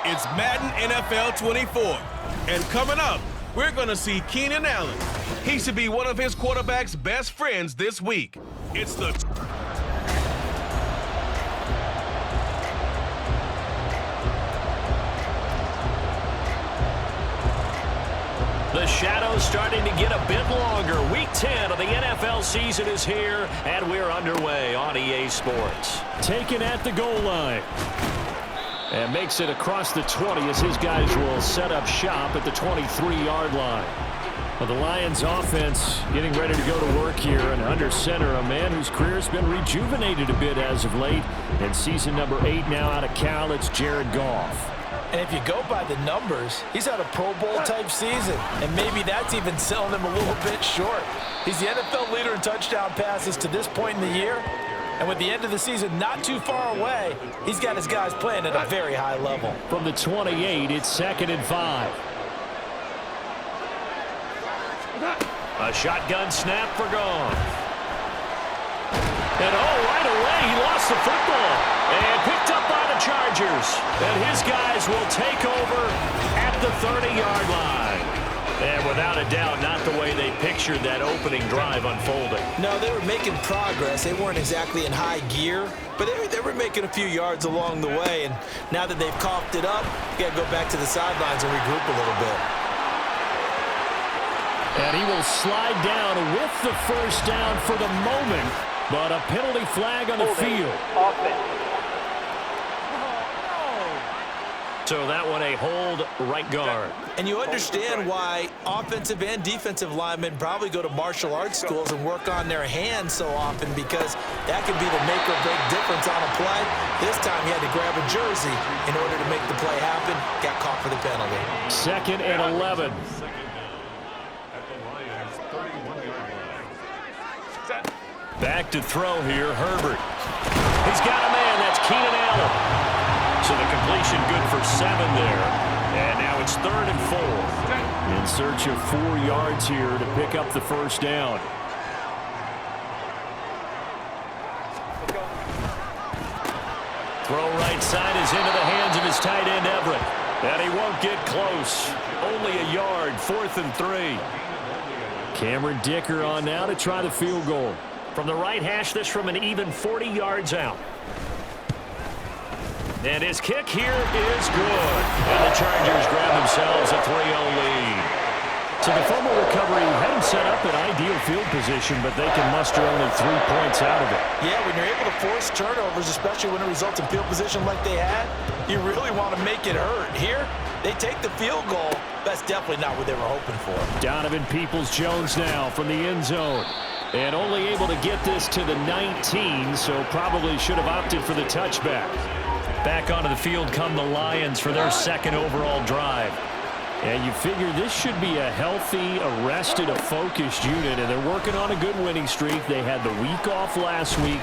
It's Madden NFL 24. And coming up, we're going to see Keenan Allen. He should be one of his quarterback's best friends this week. It's the... The shadow's starting to get a bit longer. Week 10 of the NFL season is here, and we're underway on EA Sports. Taken at the goal line. And makes it across the 20 as his guys will set up shop at the 23-yard line. Well, the Lions offense getting ready to go to work here, and under center, a man whose career has been rejuvenated a bit as of late. In season number 8 now out of Cal, it's Jared Goff. And if you go by the numbers, he's had a Pro Bowl-type season, and maybe that's even selling him a little bit short. He's the NFL leader in touchdown passes to this point in the year, and with the end of the season not too far away, he's got his guys playing at a very high level. From the 28, it's 2nd and 5. A shotgun snap for Goff. And right away, he lost the football. And picked up by the Chargers. And his guys will take over at the 30-yard line. And without a doubt, not the way they pictured that opening drive unfolding. No, they were making progress. They weren't exactly in high gear, but they were making a few yards along the way. And now that they've coughed it up, you got to go back to the sidelines and regroup a little bit. And he will slide down with the first down for the moment, but a penalty flag on the field. So that one a hold right guard. And you understand why offensive and defensive linemen probably go to martial arts schools and work on their hands so often, because that could be the make or break difference on a play. This time he had to grab a jersey in order to make the play happen. Got caught for the penalty. 2nd and 11. Back to throw here, Herbert. He's got a man, that's Keenan Allen. So the completion good for 7 there. And now it's 3rd and 4. In search of 4 yards here to pick up the first down. Throw right side is into the hands of his tight end, Everett. And he won't get close. Only a yard, 4th and 3. Cameron Dicker on now to try the field goal. From the right hash, this from an even 40 yards out. And his kick here is good. And the Chargers grab themselves a 3-0 lead. So the fumble recovery had him set up in ideal field position, but they can muster only 3 points out of it. Yeah, when you're able to force turnovers, especially when it results in field position like they had, you really want to make it hurt. Here, they take the field goal. That's definitely not what they were hoping for. Donovan Peoples-Jones now from the end zone. And only able to get this to the 19, so probably should have opted for the touchback. Back onto the field come the Lions for their 2nd overall drive. And you figure this should be a healthy, arrested, a focused unit, and they're working on a good winning streak. They had the week off last week.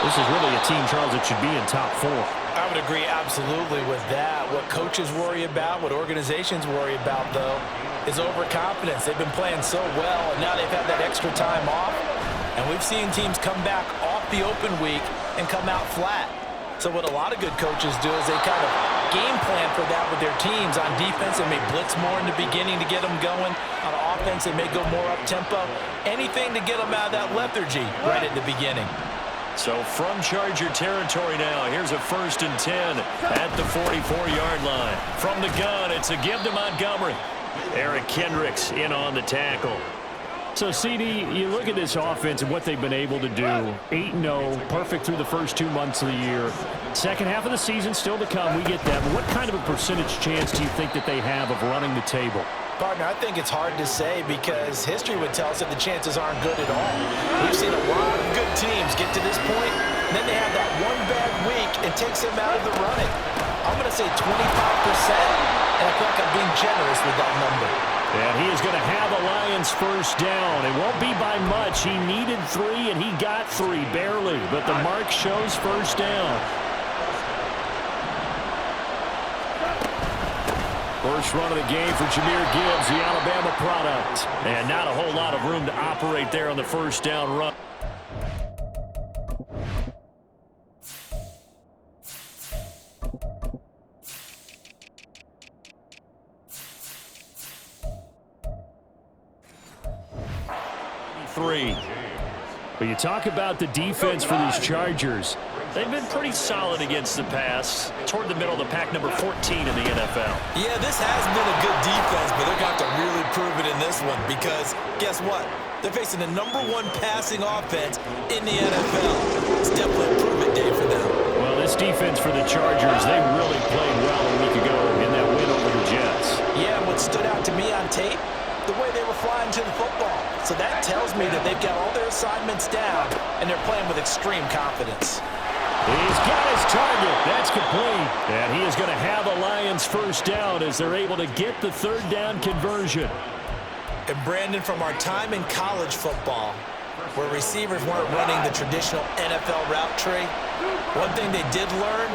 This is really a team, Charles, that should be in top 4. I would agree absolutely with that. What coaches worry about, what organizations worry about, though, is overconfidence. They've been playing so well, and now they've had that extra time off. And we've seen teams come back off the open week and come out flat. So what a lot of good coaches do is they kind of game plan for that with their teams. On defense, they may blitz more in the beginning to get them going. On offense, they may go more up-tempo. Anything to get them out of that lethargy right at the beginning. So from Charger territory now, here's a 1st and 10 at the 44-yard line. From the gun, it's a give to Montgomery. Eric Kendricks in on the tackle. So, CD, you look at this offense and what they've been able to do. 8-0, perfect through the first 2 months of the year. Second half of the season still to come, we get that. But what kind of a percentage chance do you think that they have of running the table? Partner, I think it's hard to say because history would tell us that the chances aren't good at all. We've seen a lot of good teams get to this point, and then they have that one bad week and takes them out of the running. I'm going to say 25%, and I feel like I'm being generous with that number. And he is going to have a Lions first down. It won't be by much. He needed 3, and he got 3, barely. But the mark shows first down. First run of the game for Jahmyr Gibbs, the Alabama product. And not a whole lot of room to operate there on the first down run. 3. But you talk about the defense for these Chargers. They've been pretty solid against the pass, toward the middle of the pack, number 14 in the NFL. Yeah, this has been a good defense, but they're going to have to really prove it in this one because guess what? They're facing the #1 passing offense in the NFL. It's definitely a prove-it day for them. Well, this defense for the Chargers, they really played well a week ago in that win over the Jets. Yeah, what stood out to me on tape, the way they were flying to the football. So that tells me that they've got all their assignments down, and they're playing with extreme confidence. He's got his target. That's complete. And he is going to have the Lions first down as they're able to get the third down conversion. And Brandon, from our time in college football, where receivers weren't running the traditional NFL route tree, one thing they did learn,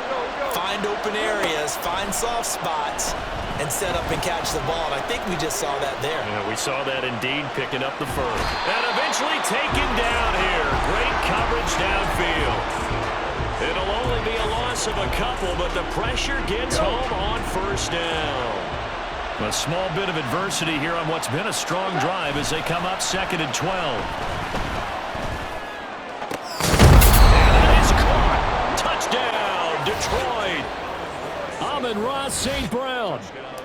find open areas, find soft spots, and set up and catch the ball. And I think we just saw that there. Yeah, we saw that indeed, picking up the first. And eventually taken down here. Great coverage downfield. It'll only be a loss of a couple, but the pressure gets home on first down. A small bit of adversity here on what's been a strong drive as they come up 2nd and 12. And that is caught. Touchdown, Detroit. Amon-Ra St. Brown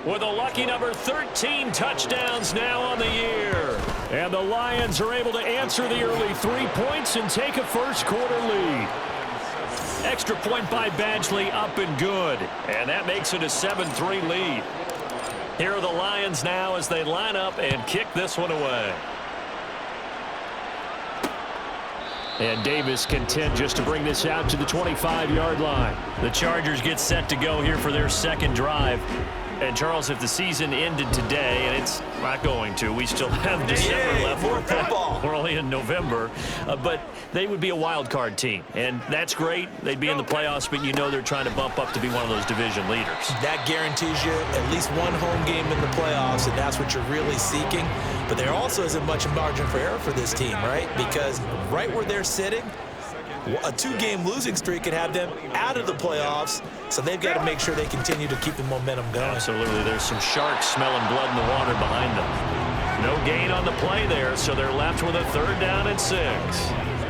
With a lucky number 13 touchdowns now on the year. And the Lions are able to answer the early 3 points and take a first-quarter lead. Extra point by Badgley, up and good. And that makes it a 7-3 lead. Here are the Lions now as they line up and kick this one away. And Davis content just to bring this out to the 25-yard line. The Chargers get set to go here for their second drive. And, Charles, if the season ended today, and it's not going to, we still have December left. More football. We're only in November. But they would be a wild card team. And that's great. They'd be in the playoffs, but you know they're trying to bump up to be one of those division leaders. That guarantees you at least one home game in the playoffs, and that's what you're really seeking. But there also isn't much margin for error for this team, right? Because right where they're sitting, a 2-game losing streak could have them out of the playoffs, so they've got to make sure they continue to keep the momentum going. Absolutely. There's some sharks smelling blood in the water behind them. No gain on the play there, so they're left with a 3rd down and 6.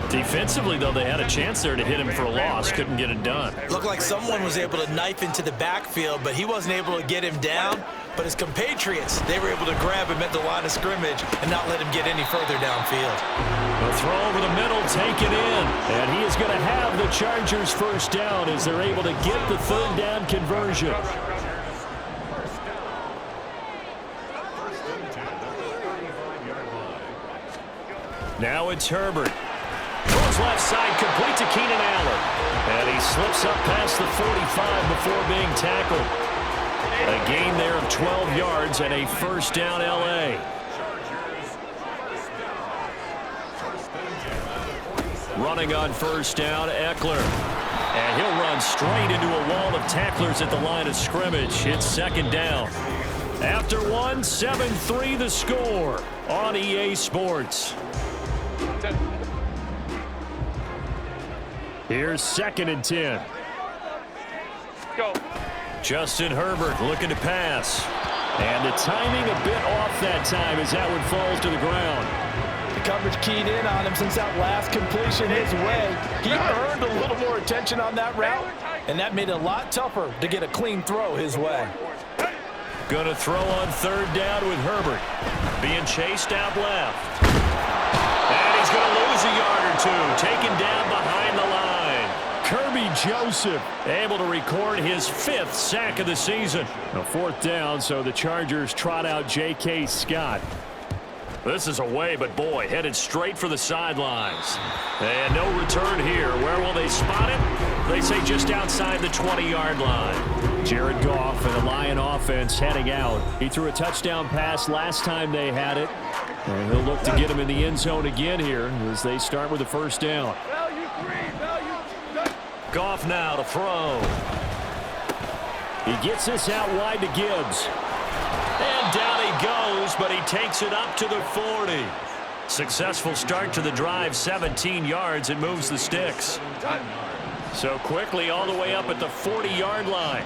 Defensively, though, they had a chance there to hit him for a loss. Couldn't get it done. Looked like someone was able to knife into the backfield, but he wasn't able to get him down. But his compatriots, they were able to grab him at the line of scrimmage and not let him get any further downfield. A throw over the middle, taken in. And he is going to have the Chargers first down as they're able to get the 3rd down conversion. Now it's Herbert. Throws left side, complete to Keenan Allen. And he slips up past the 45 before being tackled. A gain there of 12 yards and a first down L.A. Running on first down, Eckler. And he'll run straight into a wall of tacklers at the line of scrimmage. It's 2nd down. After one, 7-3 the score on EA Sports. Here's 2nd and 10. Go. Justin Herbert looking to pass. And the timing a bit off that time as that one falls to the ground. The coverage keyed in on him since that last completion his way. He earned a little more attention on that route, and that made it a lot tougher to get a clean throw his way. Going to throw on 3rd down with Herbert. Being chased out left. And he's going to lose a yard or two. Taken down behind the line. Kirby Joseph able to record his 5th sack of the season. A 4th down, so the Chargers trot out J.K. Scott. This is away, but boy, headed straight for the sidelines. And no return here. Where will they spot it? They say just outside the 20-yard line. Jared Goff and the Lion offense heading out. He threw a touchdown pass last time they had it. And he'll look to get him in the end zone again here as they start with the first down. Goff now to throw. He gets this out wide to Gibbs. And down he goes, but he takes it up to the 40. Successful start to the drive, 17 yards. It moves the sticks. So quickly all the way up at the 40-yard line.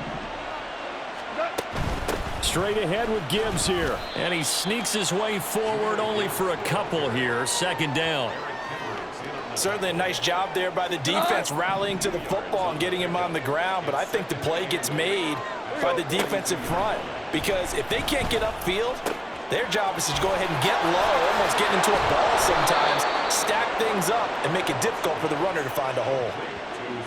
Straight ahead with Gibbs here. And he sneaks his way forward only for a couple here. Second down. Certainly a nice job there by the defense rallying to the football and getting him on the ground. But I think the play gets made by the defensive front. Because if they can't get upfield, their job is to go ahead and get low, almost get into a ball sometimes, stack things up, and make it difficult for the runner to find a hole.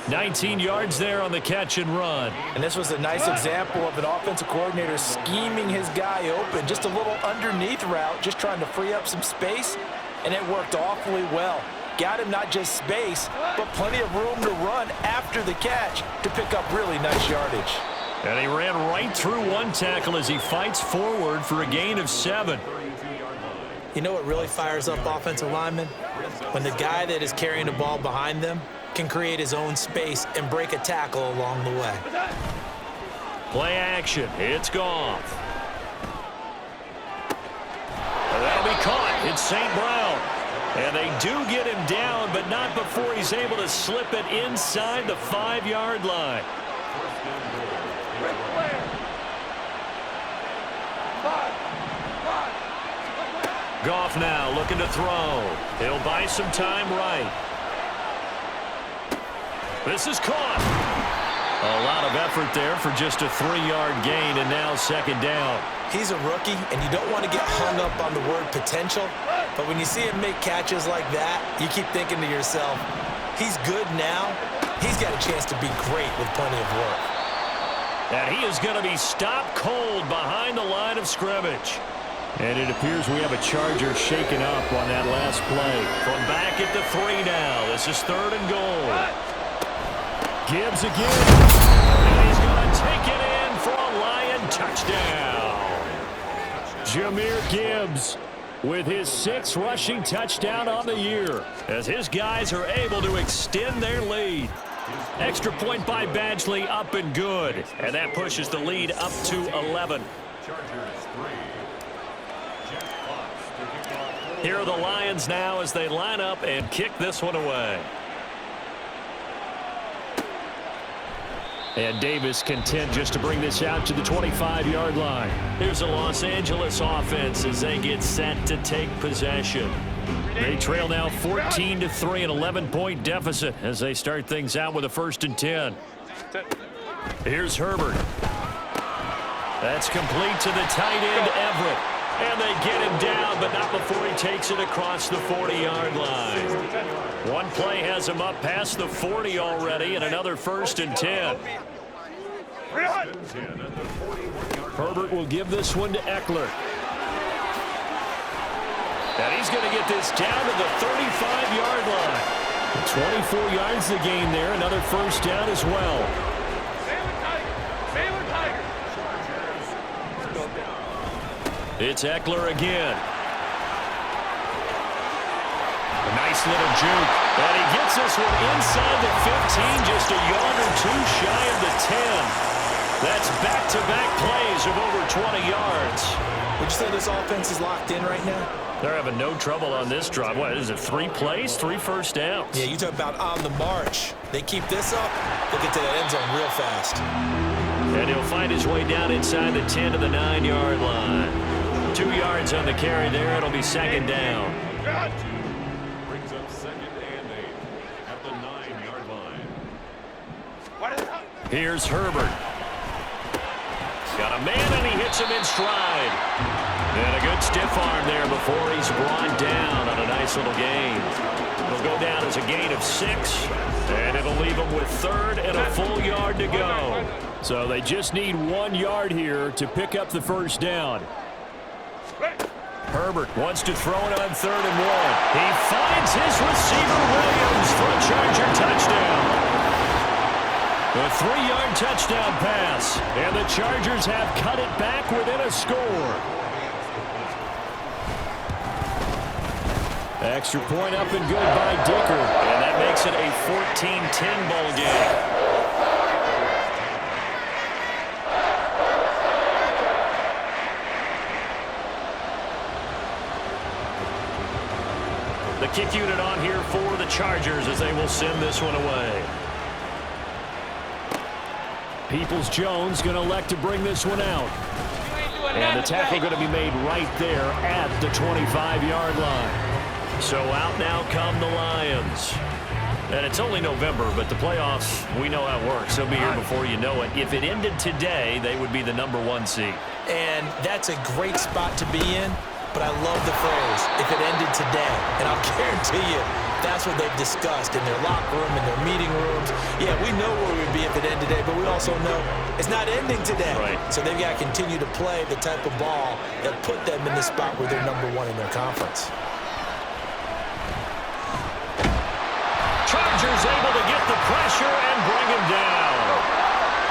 19 yards there on the catch and run. And this was a nice example of an offensive coordinator scheming his guy open. Just a little underneath route, just trying to free up some space, and it worked awfully well. Got him not just space, but plenty of room to run after the catch to pick up really nice yardage. And he ran right through one tackle as he fights forward for a gain of 7. You know what really fires up offensive linemen? When the guy that is carrying the ball behind them can create his own space and break a tackle along the way. Play action. It's Goff. That'll be caught. It's St. Brown. And they do get him down, but not before he's able to slip it inside the 5-yard line. Goff now looking to throw. He'll buy some time right. This is caught. A lot of effort there for just a 3-yard gain, and now second down. He's a rookie, and you don't want to get hung up on the word potential, but when you see him make catches like that, you keep thinking to yourself, he's good now. He's got a chance to be great with plenty of work. And he is going to be stopped cold behind the line of scrimmage. And it appears we have a Charger shaken up on that last play. From back at the 3 now. This is 3rd and goal. Gibbs again. And he's going to take it in for a Lion touchdown. Jahmyr Gibbs with his 6th rushing touchdown on the year, as his guys are able to extend their lead. Extra point by Badgley, up and good. And that pushes the lead up to 11. Here are the Lions now as they line up and kick this one away. And Davis content just to bring this out to the 25-yard line. Here's a Los Angeles offense as they get set to take possession. They trail now 14-3, an 11-point deficit as they start things out with a 1st and 10. Here's Herbert. That's complete to the tight end, Everett. And they get him down, but not before he takes it across the 40-yard line. One play has him up past the 40 already, and another 1st and 10. Herbert will give this one to Eckler. And he's going to get this down to the 35-yard line. 24 yards to gain there, another 1st down as well. It's Eckler again. A nice little juke. And he gets this one inside the 15, just a yard or 2 shy of the 10. That's back-to-back plays of over 20 yards. Would you say this offense is locked in right now? They're having no trouble on this drive. What is it, 3 plays, 3 first downs? Yeah, you talk about on the march. They keep this up, they'll get to that end zone real fast. And he'll find his way down inside the 10 to the 9-yard line. 2 yards on the carry there. It'll be second down. Brings up 2nd and 8 at the 9-yard line. Here's Herbert. Got a man, and he hits him in stride. And a good stiff arm there before he's brought down on a nice little gain. It'll go down as a gain of 6, and it'll leave him with 3rd and a full yard to go. So they just need 1 yard here to pick up the 1st down. Herbert wants to throw it on 3rd and 1. He finds his receiver, Williams, for a Charger touchdown. A 3-yard touchdown pass, and the Chargers have cut it back within a score. Extra point up and good by Dicker. And that makes it a 14-10 ball game. The kick unit on here for the Chargers as they will send this one away. Peoples-Jones going to elect to bring this one out. And the tackle going to be made right there at the 25-yard line. So out now come the Lions. And it's only November, but the playoffs, we know how it works. They'll be here before you know it. If it ended today, they would be the #1 seed. And that's a great spot to be in, but I love the phrase, if it ended today. And I'll guarantee you, that's what they've discussed in their locker room, in their meeting rooms. Yeah, we know where we would be if it ended today, but we also know it's not ending today. Right. So they've got to continue to play the type of ball that put them in the spot where they're #1 in their conference. Chargers able to get the pressure and bring him down.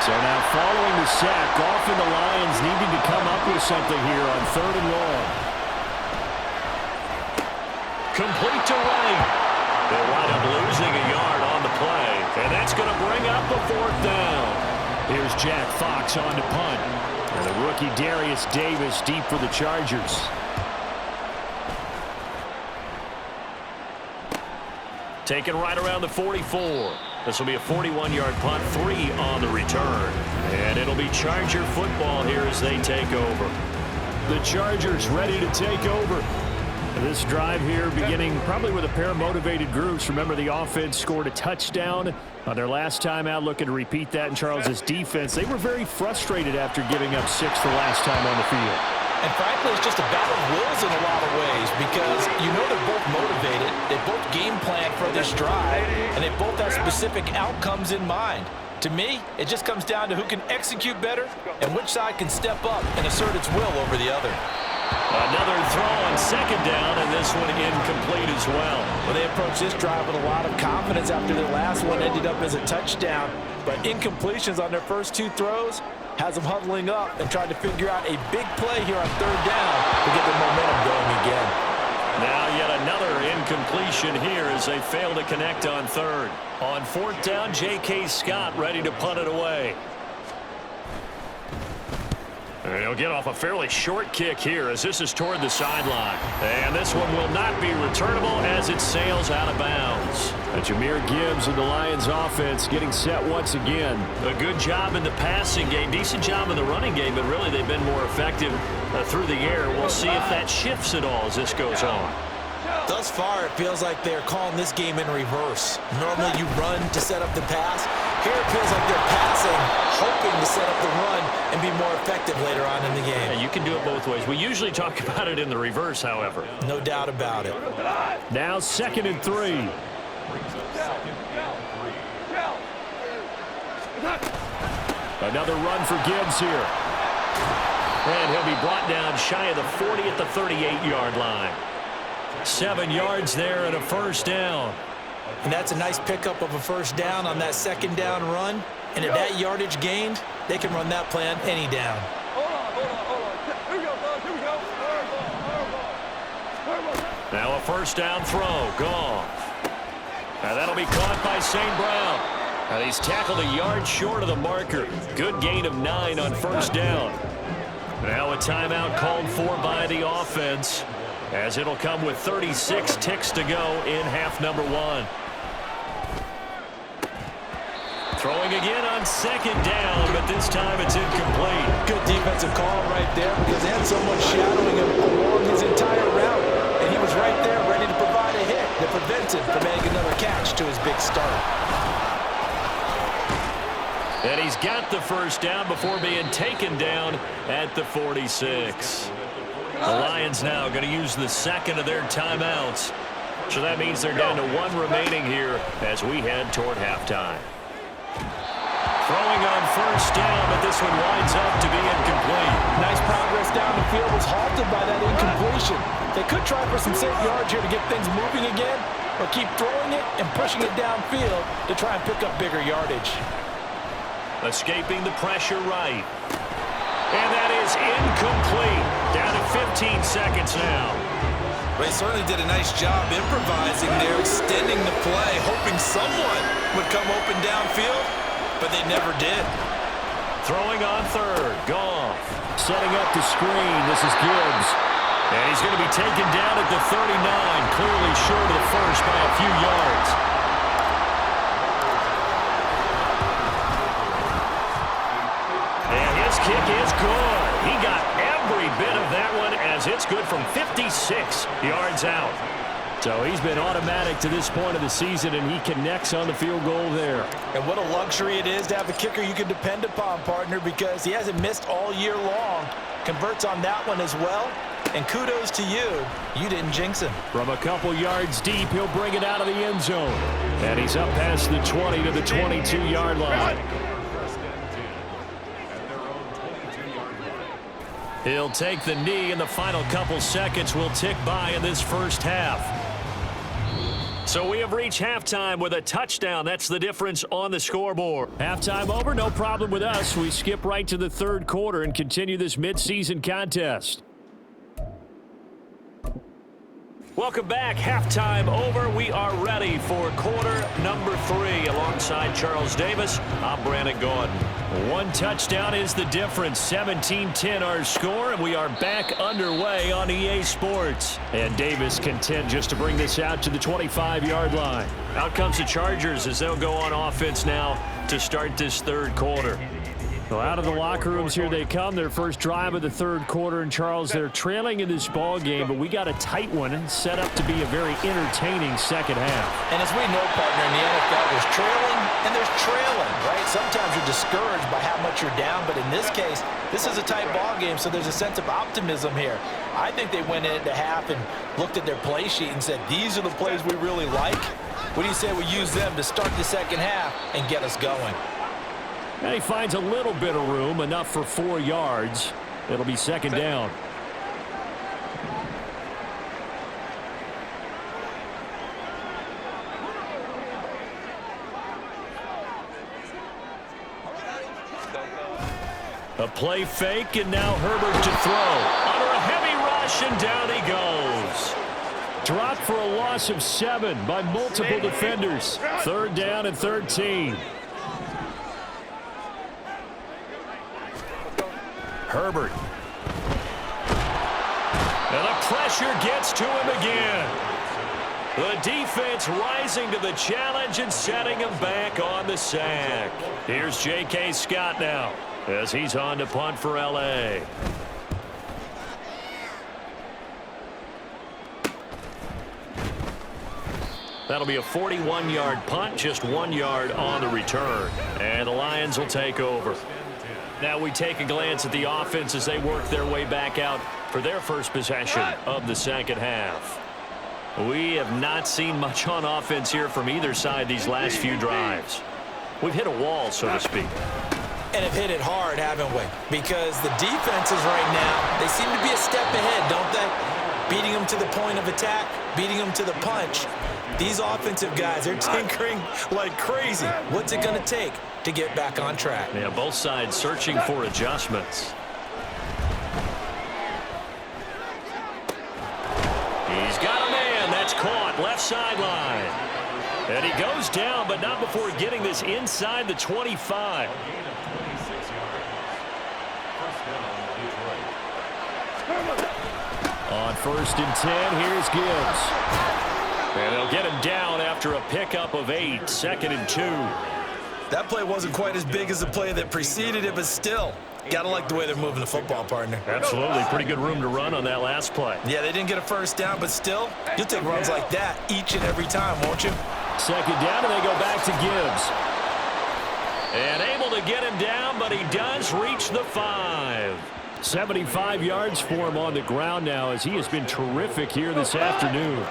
So now following the sack, often the Lions needing to come up with something here on 3rd and long. Complete to Wright. They'll wind up losing a yard on the play, and that's going to bring up the 4th down. Here's Jack Fox on to punt. And the rookie Darius Davis deep for the Chargers. Taken right around the 44. This will be a 41-yard punt, 3 on the return. And it'll be Charger football here as they take over. The Chargers ready to take over. This drive here beginning probably with a pair of motivated groups. Remember, the offense scored a touchdown on their last time out, looking to repeat that in Charles's defense. They were very frustrated after giving up 6 the last time on the field. And frankly, it's just a battle of wills in a lot of ways because you know they're both motivated, they both game plan for this drive, and they both have specific outcomes in mind. To me, it just comes down to who can execute better and which side can step up and assert its will over the other. Another throw on 2nd down, and this one incomplete as well. Well, they approached this drive with a lot of confidence after their last one ended up as a touchdown, but incompletions on their first 2 throws has them huddling up and trying to figure out a big play here on 3rd down to get their momentum going again. Now yet another incompletion here as they fail to connect on 3rd. On 4th down, J.K. Scott ready to punt it away. And he'll get off a fairly short kick here as this is toward the sideline. And this one will not be returnable as it sails out of bounds. Jahmyr Gibbs and the Lions offense getting set once again. A good job in the passing game, decent job in the running game, but really they've been more effective through the air. We'll see if that shifts at all as this goes on. Thus far, it feels like they're calling this game in reverse. Normally you run to set up the pass. Here it feels like they're passing, hoping to set up the run and be more effective later on in the game. Yeah, you can do it both ways. We usually talk about it in the reverse, however. No doubt about it. Now 2nd and 3. Another run for Gibbs here. And he'll be brought down shy of the 40 at the 38-yard line. 7 yards there and a 1st down. And that's a nice pickup of a 1st down on that 2nd down run. And at that yardage gained, they can run that play on any down. Now a 1st down throw. Goff. And that'll be caught by St. Brown. And he's tackled a yard short of the marker. Good gain of 9 on 1st down. Now a timeout called for by the offense, as it'll come with 36 ticks to go in half number 1. Throwing again on 2nd down, but this time it's incomplete. Good defensive call right there because they had so much shadowing him along his entire route, and he was right there ready to provide a hit that prevented from adding another catch to his big start. And he's got the 1st down before being taken down at the 46. The Lions now going to use the 2nd of their timeouts. So that means they're down to 1 remaining here as we head toward halftime. Throwing on 1st down, but this one winds up to be incomplete. Nice progress down the field was halted by that incompletion. They could try for some safe yards here to get things moving again, or keep throwing it and pushing it downfield to try and pick up bigger yardage. Escaping the pressure right. And that is incomplete. Down to 15 seconds now. They certainly did a nice job improvising there, extending the play, hoping someone would come open downfield, but they never did. Throwing on 3rd. Goff. Setting up the screen. This is Gibbs. And he's going to be taken down at the 39, clearly short of the 1st by a few yards. And his kick is good. He got from 56 yards out. So he's been automatic to this point of the season, and he connects on the field goal there. And what a luxury it is to have a kicker you can depend upon, partner, because he hasn't missed all year long. Converts on that one as well. And kudos to you. You didn't jinx him. From a couple yards deep, he'll bring it out of the end zone. And he's up past the 20 to the 22-yard line. He'll take the knee, and the final couple seconds will tick by in this first half. So we have reached halftime with a touchdown. That's the difference on the scoreboard. Halftime over, no problem with us. We skip right to the third quarter and continue this midseason contest. Welcome back. Halftime over. We are ready for quarter number 3. Alongside Charles Davis, I'm Brandon Gordon. One touchdown is the difference. 17-10 our score, and we are back underway on EA Sports. And Davis content just to bring this out to the 25-yard line. Out comes the Chargers as they'll go on offense now to start this third quarter. Well, out of the locker rooms here they come. Their first drive of the third quarter. And, Charles, they're trailing in this ball game, but we got a tight one set up to be a very entertaining second half. And as we know, partner, in the NFL, there's trailing and there's trailing, right? Sometimes you're discouraged by how much you're down, but in this case, this is a tight ball game, so there's a sense of optimism here. I think they went into half and looked at their play sheet and said, these are the plays we really like. What do you say we use them to start the second half and get us going? And he finds a little bit of room, enough for 4 yards. It'll be second down. A play fake, and now Herbert to throw. Under a heavy rush, and down he goes. Dropped for a loss of 7 by multiple defenders. Third down and 13. Herbert. And the pressure gets to him again. The defense rising to the challenge and setting him back on the sack. Here's J.K. Scott now as he's on to punt for L.A. That'll be a 41-yard punt, just 1 yard on the return. And the Lions will take over. Now we take a glance at the offense as they work their way back out for their first possession of the second half. We have not seen much on offense here from either side these last few drives. We've hit a wall, so to speak. And have hit it hard, haven't we? Because the defenses right now, they seem to be a step ahead, don't they? Beating them to the point of attack, beating them to the punch. These offensive guys, they're tinkering like crazy. What's it going to take to get back on track? Yeah, both sides searching for adjustments. He's got a man. That's caught. Left sideline. And he goes down, but not before getting this inside the 25. On 1st and 10, here's Gibbs. And they'll get him down after a pickup of 8, 2nd and 2. That play wasn't quite as big as the play that preceded it, but still, gotta like the way they're moving the football, partner. Absolutely. Pretty good room to run on that last play. Yeah, they didn't get a first down, but still, you'll take runs like that each and every time, won't you? Second down, and they go back to Gibbs. And able to get him down, but he does reach the 5. 75 yards for him on the ground now as he has been terrific here this afternoon.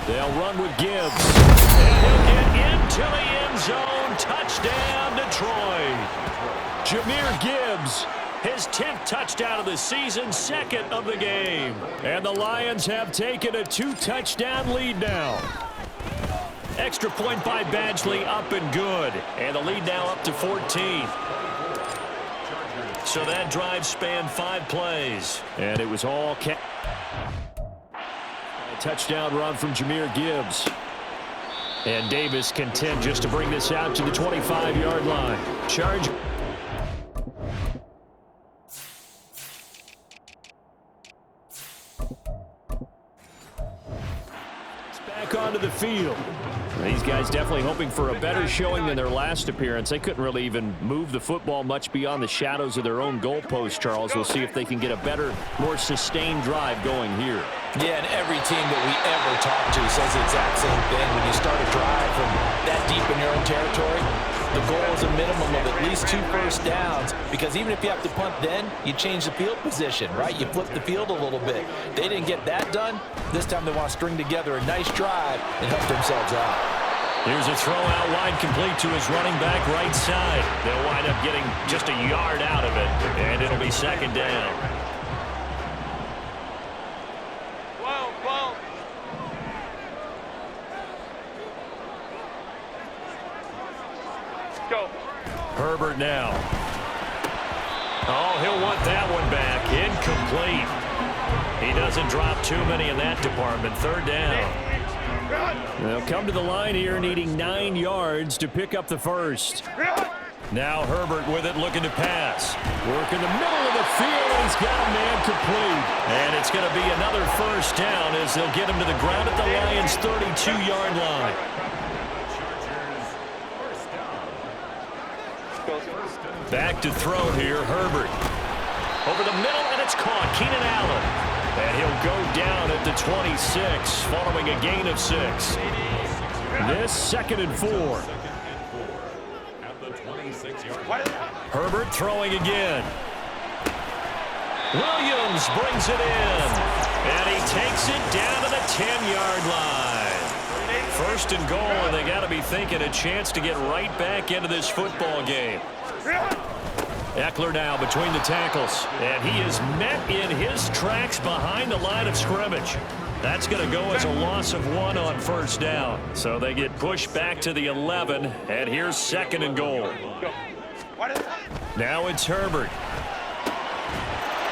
They'll run with Gibbs. And he'll get into the end zone. Touchdown, Detroit. Jahmyr Gibbs. His 10th touchdown of the season, 2nd of the game. And the Lions have taken a 2-touchdown lead now. Extra point by Badgley, up and good. And the lead now up to 14. So that drive spanned 5 plays. And it was all touchdown run from Jahmyr Gibbs. And Davis content just to bring this out to the 25-yard line. Charge. It's back onto the field. These guys definitely hoping for a better showing than their last appearance. They couldn't really even move the football much beyond the shadows of their own goalpost, Charles. We'll see if they can get a better, more sustained drive going here. Yeah, and every team that we ever talk to says the exact same thing. When you start a drive from that deep in your own territory, the goal is a minimum of at least 2 first downs, because even if you have to punt then, you change the field position, right? You flip the field a little bit. They didn't get that done. This time they want to string together a nice drive and help themselves out. Here's a throw out wide, complete to his running back right side. They'll wind up getting just a yard out of it, and it'll be second down. Herbert now. Oh, he'll want that one back. Incomplete. He doesn't drop too many in that department. Third down. They'll come to the line here needing 9 yards to pick up the first. Now Herbert with it, looking to pass. Work in the middle of the field, and he's got a man complete. And it's going to be another first down as they'll get him to the ground at the Lions' 32-yard line. Back to throw here, Herbert. Over the middle, and it's caught. Keenan Allen. And he'll go down at the 26, following a gain of 6. This 2nd and 4. Herbert throwing again. Williams brings it in. And he takes it down to the 10-yard line. First and goal, and they got to be thinking a chance to get right back into this football game. Eckler now between the tackles, and he is met in his tracks behind the line of scrimmage. That's going to go as a loss of 1 on first down. So they get pushed back to the 11, and here's 2nd and goal. Now it's Herbert.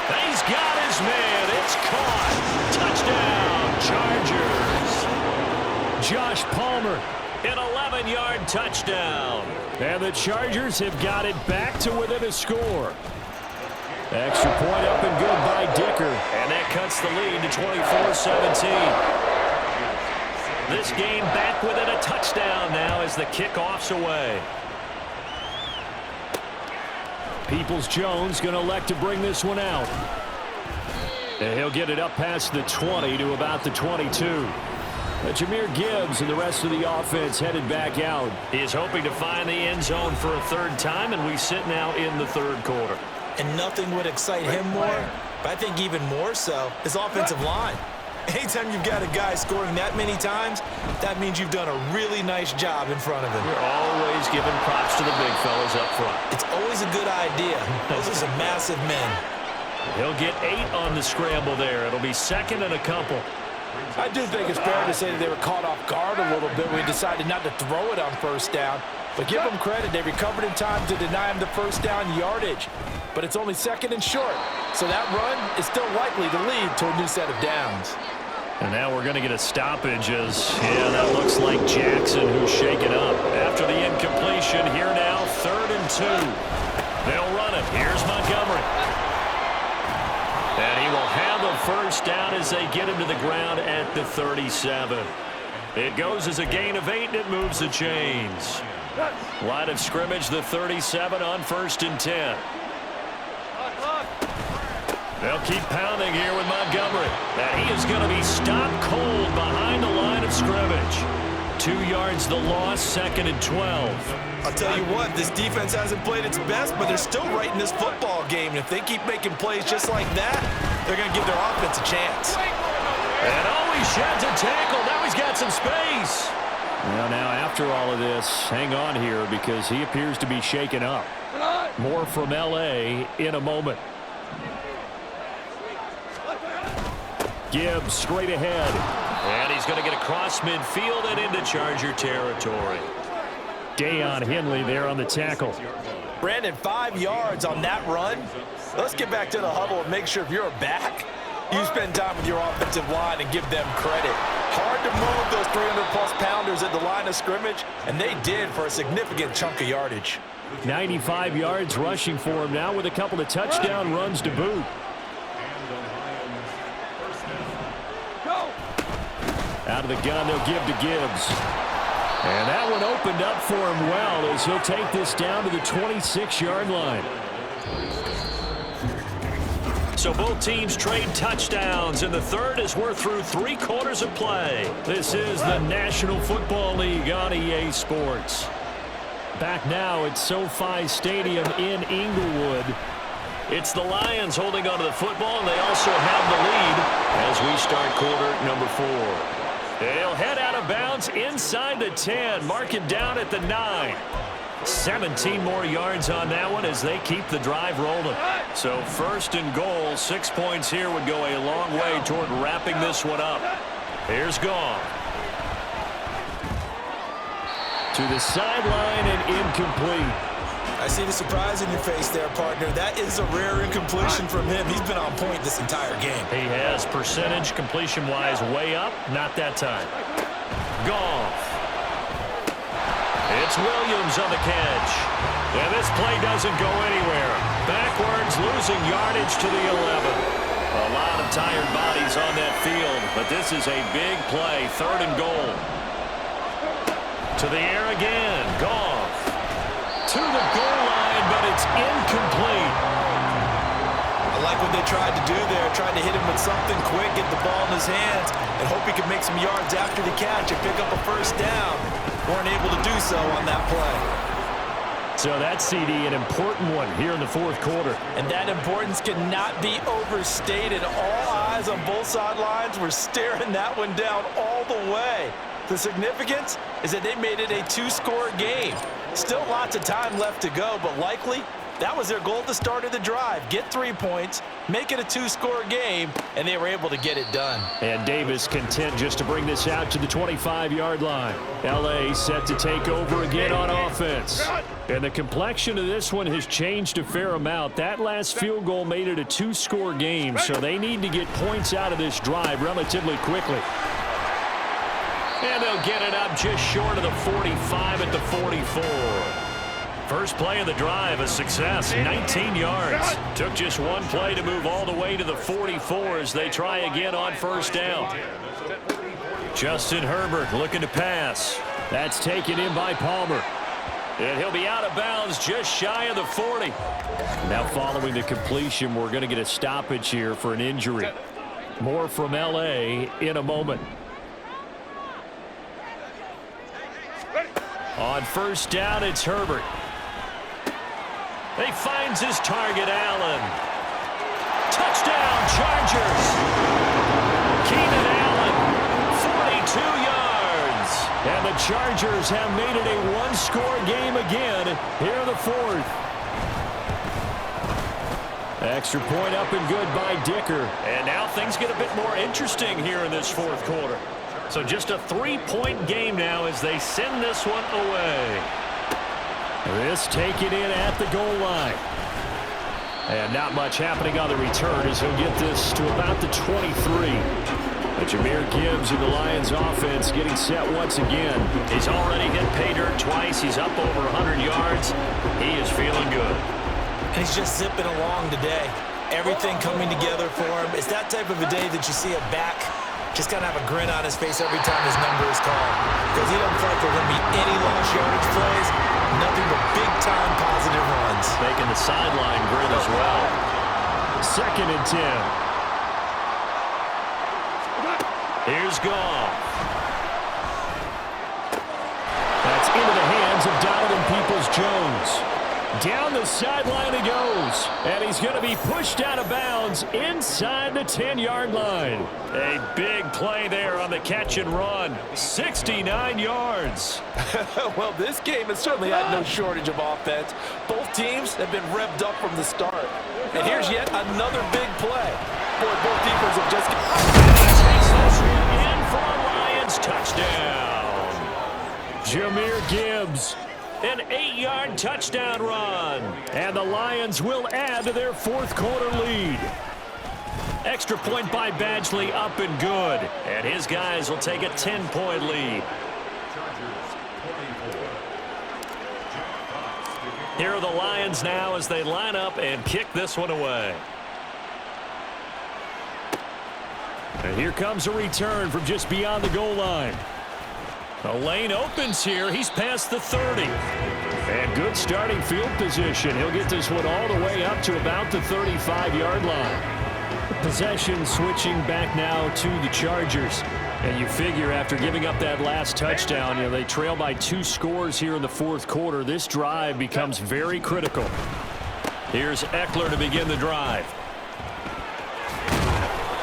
He's got his man. It's caught. Touchdown, Chargers. Josh Palmer. An 11-yard touchdown. And the Chargers have got it back to within a score. Extra point up and good by Dicker. And that cuts the lead to 24-17. This game back within a touchdown now as the kickoff's away. Peoples-Jones going to elect to bring this one out. And he'll get it up past the 20 to about the 22. Jahmyr Gibbs and the rest of the offense headed back out. He is hoping to find the end zone for a 3rd time, and we sit now in the 3rd quarter. And nothing would excite him more, but I think even more so, his offensive line. Anytime you've got a guy scoring that many times, that means you've done a really nice job in front of him. You're always giving props to the big fellas up front. It's always a good idea. Those are some massive men. He'll get 8 on the scramble there. It'll be 2nd and a couple. I do think it's fair to say that they were caught off guard a little bit when we decided not to throw it on first down. But give them credit. They recovered in time to deny him the first down yardage. But it's only 2nd and short. So that run is still likely to lead to a new set of downs. And now we're going to get a stoppage as, that looks like Jackson who's shaken up. After the incompletion, here now, 3rd and 2. They'll run it. Here's Montgomery. And he will have a first down as they get him to the ground at the 37. It goes as a gain of 8, and it moves the chains. Line of scrimmage, the 37 on 1st and 10. They'll keep pounding here with Montgomery. And he is going to be stopped cold behind the line of scrimmage. 2 yards the loss, 2nd and 12. I'll tell you what, this defense hasn't played its best, but they're still right in this football game. And if they keep making plays just like that, they're going to give their offense a chance. And he sheds a tackle. Now he's got some space. Well, now after all of this, hang on here because he appears to be shaken up. More from L.A. in a moment. Gibbs straight ahead. And he's going to get across midfield and into Charger territory. Deion Henley there on the tackle. Brandon, 5 yards on that run. Let's get back to the huddle and make sure if you're back, you spend time with your offensive line and give them credit. Hard to move those 300-plus pounders at the line of scrimmage, and they did for a significant chunk of yardage. 95 yards rushing for him now with a couple of touchdown runs to boot. Out of the gun, they'll give to Gibbs. And that one opened up for him well as he'll take this down to the 26-yard line. So both teams trade touchdowns, and the third as we're through 3 quarters of play. This is the National Football League on EA Sports. Back now at SoFi Stadium in Inglewood. It's the Lions holding onto the football, and they also have the lead as we start quarter number 4. They'll head out of bounds inside the 10, mark it down at the 9. 17 more yards on that one as they keep the drive rolling. So first and goal, 6 points here would go a long way toward wrapping this one up. Here's Goff. To the sideline and incomplete. I see the surprise in your face there, partner. That is a rare incompletion from him. He's been on point this entire game. He has percentage completion-wise way up. Not that time. Goff. It's Williams on the catch. And this play doesn't go anywhere. Backwards, losing yardage to the 11. A lot of tired bodies on that field, but this is a big play. 3rd and goal. To the air again. Goff. To the goal line, but it's incomplete. I like what they tried to do there. Tried to hit him with something quick, get the ball in his hands, and hope he could make some yards after the catch and pick up a first down. Weren't able to do so on that play. So that CD, an important one here in the 4th quarter. And that importance cannot be overstated. All eyes on both sidelines were staring that one down all the way. The significance is that they made it a 2-score game. Still lots of time left to go, but likely that was their goal at the start of the drive. Get 3 points, make it a 2-score game, and they were able to get it done. And Davis content just to bring this out to the 25-yard line. L.A. set to take over again on offense. And the complexion of this one has changed a fair amount. That last field goal made it a 2-score game, so they need to get points out of this drive relatively quickly. And they'll get it up just short of the 45 at the 44. First play of the drive, a success, 19 yards. Took just one play to move all the way to the 44 as they try again on first down. Justin Herbert looking to pass. That's taken in by Palmer. And he'll be out of bounds just shy of the 40. Now following the completion, we're going to get a stoppage here for an injury. More from L.A. in a moment. On first down, it's Herbert. He finds his target, Allen. Touchdown, Chargers. Keenan Allen, 42 yards. And the Chargers have made it a 1-score game again here in the 4th. Extra point up and good by Dicker. And now things get a bit more interesting here in this 4th quarter. So just a 3-point game now as they send this one away. This taken in at the goal line. And not much happening on the return as he'll get this to about the 23. But Jahmyr Gibbs in the Lions offense getting set once again. He's already hit pay dirt twice. He's up over 100 yards. He is feeling good. And he's just zipping along today. Everything coming together for him. It's that type of a day that you see a back just kind of have a grin on his face every time his number is called. Because he doesn't feel like there are going to be any lost yardage plays. Nothing but big-time positive runs. Making the sideline grin as well. 2nd and 10. Here's Goff. That's into the hands of Donovan Peoples-Jones. Down the sideline he goes. And he's going to be pushed out of bounds inside the 10-yard line. A big play there on the catch and run. 69 yards. Well, this game has certainly had no shortage of offense. Both teams have been revved up from the start. And here's yet another big play. Boy, both defenses have just... Takes this one in for a Lions touchdown. Jahmyr Gibbs. An 8-yard touchdown run. And the Lions will add to their 4th quarter lead. Extra point by Badgley up and good. And his guys will take a 10-point lead. Here are the Lions now as they line up and kick this one away. And here comes a return from just beyond the goal line. A lane opens here. He's past the 30. And good starting field position. He'll get this one all the way up to about the 35-yard line. Possession switching back now to the Chargers. And you figure after giving up that last touchdown, they trail by 2 scores here in the fourth quarter. This drive becomes very critical. Here's Eckler to begin the drive.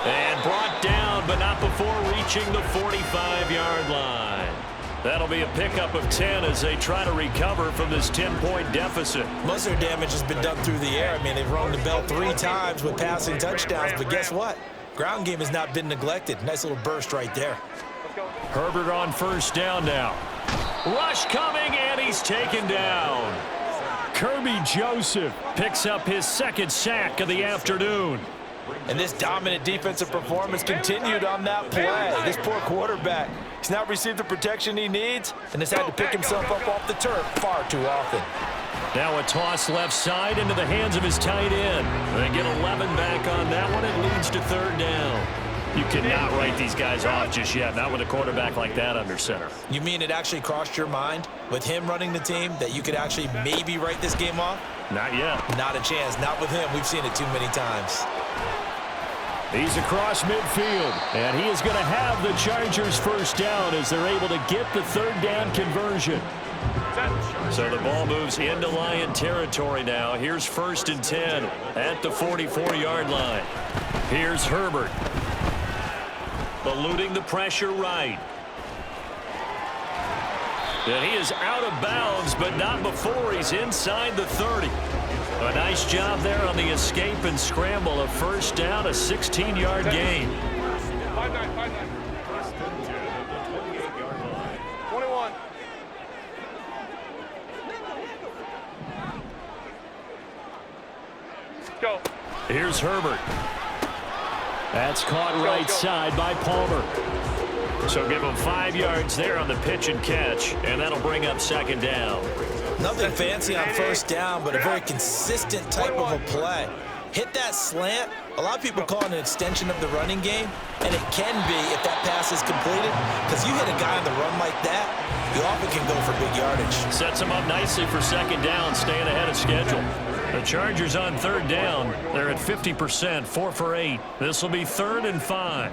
And brought down, but not before reaching the 45-yard line. That'll be a pickup of 10 as they try to recover from this 10-point deficit. Most of their damage has been done through the air. I mean, they've rung the bell 3 times with passing touchdowns, but guess what? Ground game has not been neglected. Nice little burst right there. Herbert on first down now. Rush coming, and he's taken down. Kirby Joseph picks up his 2nd sack of the afternoon. And this dominant defensive performance continued on that play. This poor quarterback, he's not received the protection he needs and has had to pick himself up off the turf far too often. Now a toss left side into the hands of his tight end. They get 11 back on that one. It leads to 3rd down. You cannot write these guys off just yet, not with a quarterback like that under center. You mean it actually crossed your mind with him running the team that you could actually maybe write this game off? Not yet. Not a chance. Not with him. We've seen it too many times. He's across midfield, and he is going to have the Chargers first down as they're able to get the 3rd down conversion. So the ball moves into Lion territory now. Here's 1st and 10 at the 44-yard line. Here's Herbert. Eluding the pressure right. And he is out of bounds, but not before he's inside the 30. A nice job there on the escape and scramble. A first down, a 16-yard gain. 21. Go. Here's Herbert. That's caught right side by Palmer. So give him 5 yards there on the pitch and catch, and that'll bring up 2nd down. Nothing fancy on first down, but a very consistent type of a play. Hit that slant. A lot of people call it an extension of the running game, and it can be if that pass is completed, because you hit a guy on the run like that, you often can go for big yardage. Sets him up nicely for 2nd down, staying ahead of schedule. The Chargers on 3rd down. They're at 50%, 4 for 8. This will be 3rd and 5.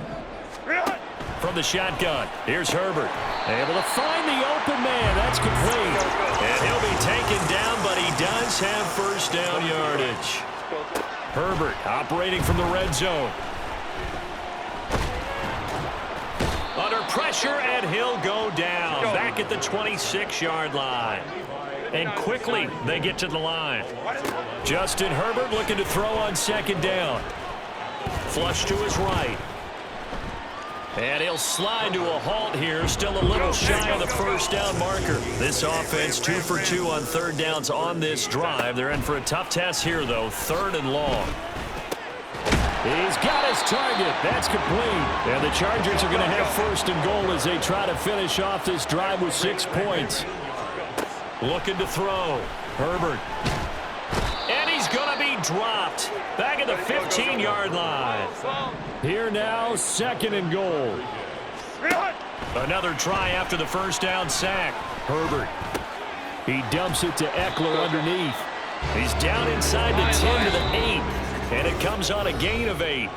From the shotgun, here's Herbert. Able to find the open man. That's complete. And he'll be taken down, but he does have first down yardage. Herbert operating from the red zone. Under pressure, and he'll go down. Back at the 26-yard line. And quickly, they get to the line. Justin Herbert looking to throw on 2nd down. Flush to his right. And he'll slide to a halt here, still a little shy of the first down marker. This offense 2 for 2 on 3rd downs on this drive. They're in for a tough test here, though, 3rd and long. He's got his target. That's complete. And the Chargers are going to have 1st and goal as they try to finish off this drive with 6 points. Looking to throw. Herbert. And he's going to be dropped. Back at the 15-yard line. Here now, 2nd and goal. Another try after the first down sack. Herbert. He dumps it to Eckler underneath. He's down inside the 10 to the 8. And it comes on a gain of 8.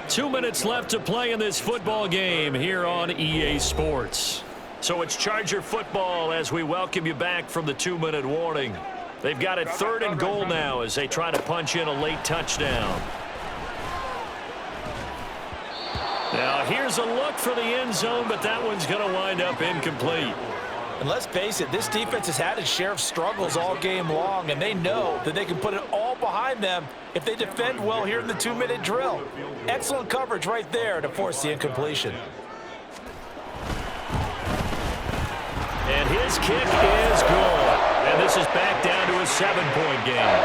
2 minutes left to play in this football game here on EA Sports. So it's Charger football as we welcome you back from the 2-minute warning. They've got it 3rd and goal now as they try to punch in a late touchdown. Now here's a look for the end zone, but that one's going to wind up incomplete. And let's face it, this defense has had its share of struggles all game long, and they know that they can put it all behind them if they defend well here in the 2-minute drill. Excellent coverage right there to force the incompletion. And his kick is good. And this is back down to a 7-point game.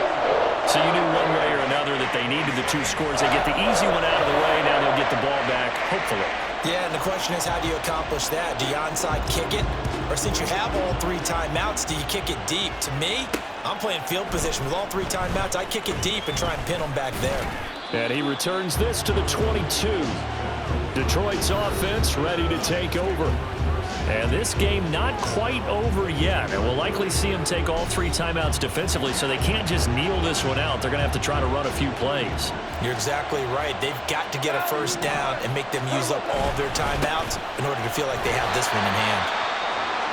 So you knew one way or another that they needed the 2 scores. They get the easy one out of the way. Now they'll get the ball back, hopefully. Yeah, and the question is, how do you accomplish that? Do you onside kick it? Or since you have all 3 timeouts, do you kick it deep? To me, I'm playing field position. With all 3 timeouts, I kick it deep and try and pin them back there. And he returns this to the 22. Detroit's offense ready to take over. And this game not quite over yet. And we'll likely see them take all 3 timeouts defensively, so they can't just kneel this one out. They're going to have to try to run a few plays. You're exactly right. They've got to get a first down and make them use up all their timeouts in order to feel like they have this one in hand.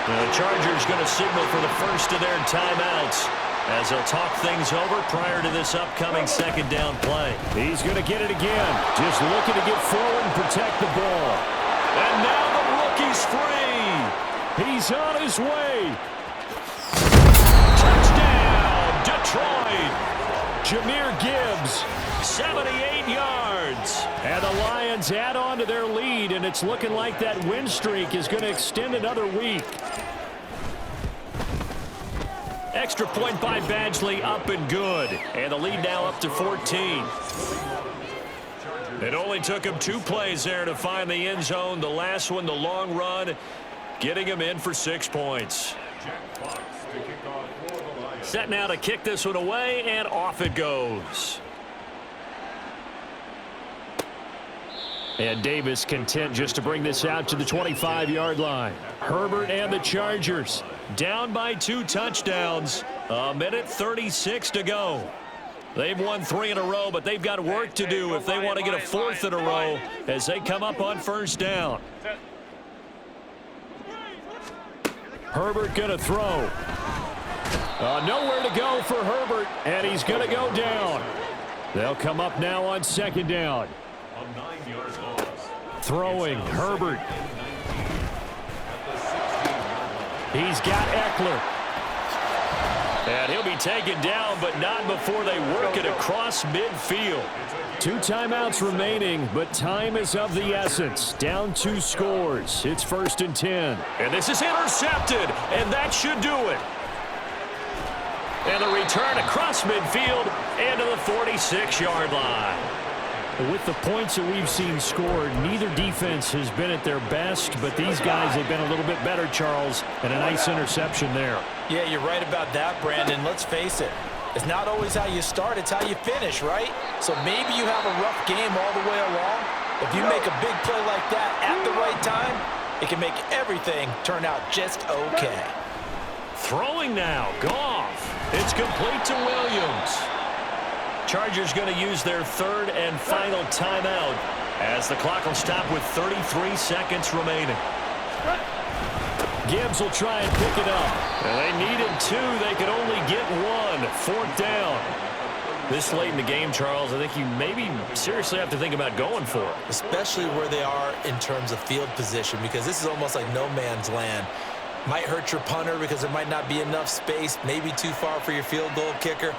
The Chargers going to signal for the first of their timeouts as they'll talk things over prior to this upcoming second down play. He's going to get it again. Just looking to get forward and protect the ball. And now the rookie's free. He's on his way. Touchdown, Detroit. Jahmyr Gibbs. 78 yards. And the Lions add on to their lead, and it's looking like that win streak is going to extend another week. Extra point by Badgley, up and good. And the lead now up to 14. It only took him 2 plays there to find the end zone. The last one, the long run, getting him in for 6 points. Set now to kick this one away, and off it goes. And Davis content just to bring this out to the 25-yard line. Herbert and the Chargers Down by 2 touchdowns. 1:36 to go. They've won 3 in a row, but they've got work to do if they want to get a 4th in a row as they come up on first down. Herbert going to throw. Nowhere to go for Herbert, and he's going to go down. They'll come up now on second down. Throwing, Herbert. He's got Eckler. And he'll be taken down, but not before they work it across midfield. 2 timeouts remaining, but time is of the essence. Down 2 scores. It's 1st and 10. And this is intercepted, and that should do it. And the return across midfield and to the 46-yard line. With the points that we've seen scored, neither defense has been at their best, but these guys have been a little bit better, Charles, and a nice interception there. Yeah, you're right about that, Brandon. Let's face it. It's not always how you start, it's how you finish, right? So maybe you have a rough game all the way along. If you make a big play like that at the right time, it can make everything turn out just okay. Throwing now, Goff. It's complete to Williams. Chargers going to use their 3rd and final timeout as the clock will stop with 33 seconds remaining. Gibbs will try and pick it up. And they needed 2. They could only get 1. 4th down. This late in the game, Charles, I think you maybe seriously have to think about going for it. Especially where they are in terms of field position, because this is almost like no man's land. Might hurt your punter because there might not be enough space, maybe too far for your field goal kicker.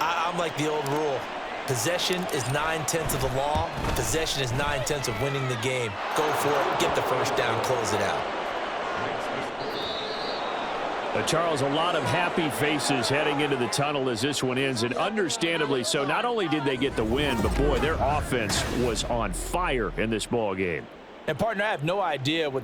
I'm like the old rule. Possession is 9/10 of the law. Possession is 9/10 of winning the game. Go for it. Get the first down. Close it out. Charles, a lot of happy faces heading into the tunnel as this one ends, and understandably so. Not only did they get the win, but, boy, their offense was on fire in this ball game. And, partner, I have no idea what